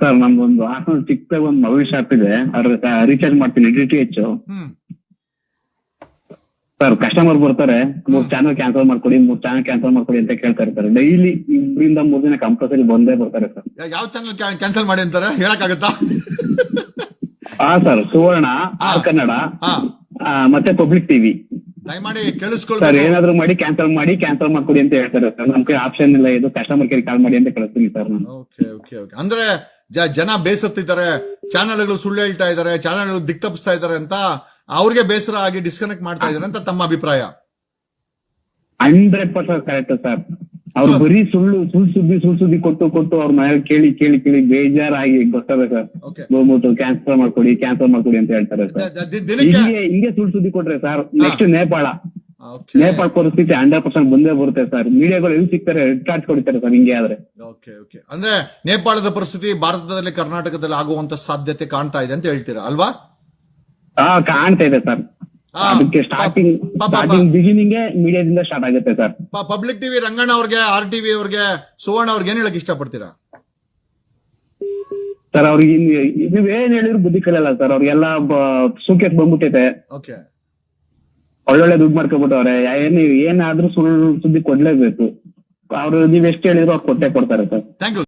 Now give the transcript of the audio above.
Sir ನಮ್ದೊಂದು ಹಾಸನ ಚಿಕ್ಕದಾಗ ಒಂದು mobile shop ಇದೆ, ಅದ್ರ ರೀಚಾರ್ಜ್ ಮಾಡ್ತೀನಿ DTH. ಹ್ಮ್ ಸರ್ ಕಸ್ಟಮರ್ ಬರ್ತಾರೆ, 3 ಚಾನಲ್ ಕ್ಯಾನ್ಸಲ್ ಮಾಡ್ಕೊಡಿ 3 ಚಾನಲ್ ಕ್ಯಾನ್ಸಲ್ ಮಾಡ್ಕೊಡಿ ಅಂತ ಕೇಳ್ತಾರೆ ಸರ್. ಡೈಲಿ 2 3 ದಿನ ಕಂಪಲ್ಸರಿ ಬಂದೇ ಬರ್ತಾರೆ ಸರ್. ಯಾವ ಚಾನಲ್ ಕ್ಯಾನ್ಸಲ್ ಮಾಡಿ ಅಂತಾರೆ, ಹೇಳಕ್ಕಾಗತ್ತಾ? ಸರ್ ಸುವರ್ಣ, ಆರ್ ಕನ್ನಡ, ಹಾ ಮತ್ತೆ ಪಬ್ಲಿಕ್ ಟಿವಿ. ದಯಮಾಡಿ ಸರ್ ಕೇಳಿಸ್ಕೊಳ್ಬೇಕು. ಏನಾದ್ರು ಮಾಡಿ ಕ್ಯಾನ್ಸಲ್ ಮಾಡ್ಕೊಡಿ ಅಂತ ಹೇಳ್ತಾರೆ ಸರ್. ನಮ್ ಕೈ ಆಪ್ಷನ್ ಇಲ್ಲ, ಇದು ಕಸ್ಟಮರ್ ಕೇರ್ ಕಾಲ್ ಮಾಡಿ ಅಂತ ಕಳಿಸ್ತೀನಿ ಸರ್ ನಾನು. Okay okay okay. ಅಂದ್ರೆ ಜನ ಬೇಸತ್ತಿದ್ದಾರೆ, ಚಾನೆಲ್ಗಳು ಸುಳ್ಳು ಹೇಳ್ತಾ ಇದ್ದಾರೆ, ಚಾನೆಲ್ಗಳು ದಿಕ್ ತಪ್ಪಿಸ್ತಾ ಇದ್ದಾರೆ ಅಂತ ಅವ್ರಿಗೆ ಬೇಸರ ಆಗಿ ಡಿಸ್ಕನೆಕ್ಟ್ ಮಾಡ್ತಾ ಇದ್ದಾರೆ ಅಂತ ತಮ್ಮ ಅಭಿಪ್ರಾಯ? 100% ಕರೆಕ್ಟ್ ಸರ್. ಅವ್ರು ಬರೀ ಸುಳ್ಳು ಸುದ್ದಿ ಕೊಟ್ಟು ಅವ್ರ ಮನೇಲಿ ಕೇಳಿ ಬೇಜಾರಾಗಿ ಗೊತ್ತದ ಸರ್. ಓಕೆ. ಹೋಗ್ಬಿಟ್ಟು ಕ್ಯಾನ್ಸಲ್ ಮಾಡ್ಕೊಡಿ ಅಂತ ಹೇಳ್ತಾರೆ ಸರ್. ದಿನಕ್ಕೆ ಹಿಂಗೆ ಸುಳ್ಳು ಸುದ್ದಿ ಕೊಟ್ರೆ ಸರ್, ನೆಕ್ಸ್ಟ್ ನೇಪಾಳ ಓಕೆ ಪರಿಸ್ಥಿತಿ 100% ಬಂದೇ ಬರುತ್ತೆ ಸರ್. ಮೀಡಿಯಾಗಳು ಎಲ್ಲಿ ಸಿಗ್ತಾರೆ, ಚಾರ್ಜ್ ಕೊಡ್ತಾರೆ ಸರ್ ಹಿಂಗೆ ಆದ್ರೆ. Okay okay. ಅಂದ್ರೆ ನೇಪಾಳದ ಪರಿಸ್ಥಿತಿ ಭಾರತದಲ್ಲಿ ಕರ್ನಾಟಕದಲ್ಲಿ ಆಗುವಂತ ಸಾಧ್ಯತೆ ಕಾಣ್ತಾ ಇದೆ ಅಂತ ಹೇಳ್ತೀರಾ ಅಲ್ವಾ? ಕಾಣ್ತಾ ಇದೆ ಸರ್. ಅದಕ್ಕೆ ಸ್ಟಾರ್ಟಿಂಗ್ ಬಿಗಿನಿಂಗ್ ಮೀಡಿಯಾದಿಂದ ಸ್ಟಾರ್ಟ್ ಆಗುತ್ತೆ ಸರ್. ಪಬ್ಲಿಕ್ ಟಿವಿ ರಂಗಣ್ಣ ಅವ್ರಿಗೆ, RTV ಅವ್ರಿಗೆ, ಸುವರ್ಣ ಅವ್ರಿಗೆ ಏನ್ ಹೇಳಕ್ ಇಷ್ಟಪಡ್ತೀರಾ ಸರ್? ಅವ್ರಿಗೆ ನೀವ್ ಏನ್ ಹೇಳಿದ್ರು ಬುದ್ಧಿ ಕಲಿಯಲ್ಲ ಸರ್. ಅವ್ರಿಗೆಲ್ಲ ಸೂಕೇಸ್ ಬಂದ್ಬಿಟ್ಟೈತೆ, ಓಕೆ. ಒಳ್ಳೊಳ್ಳೆ ದುಡ್ಡು ಮಾಡ್ಕೊಬಿಟ್ಟವ್ರೆ. ಏನಾದ್ರೂ ಸುಳ್ಳು ಸುದ್ದಿ ಕೊಡ್ಲೇಬೇಕು. ಅವ್ರು ನೀವ್ ಎಷ್ಟು ಹೇಳಿದ್ರು ಅವ್ರು ಕೊಟ್ಟೆ ಕೊಡ್ತಾರೆ ಸರ್. Thank you.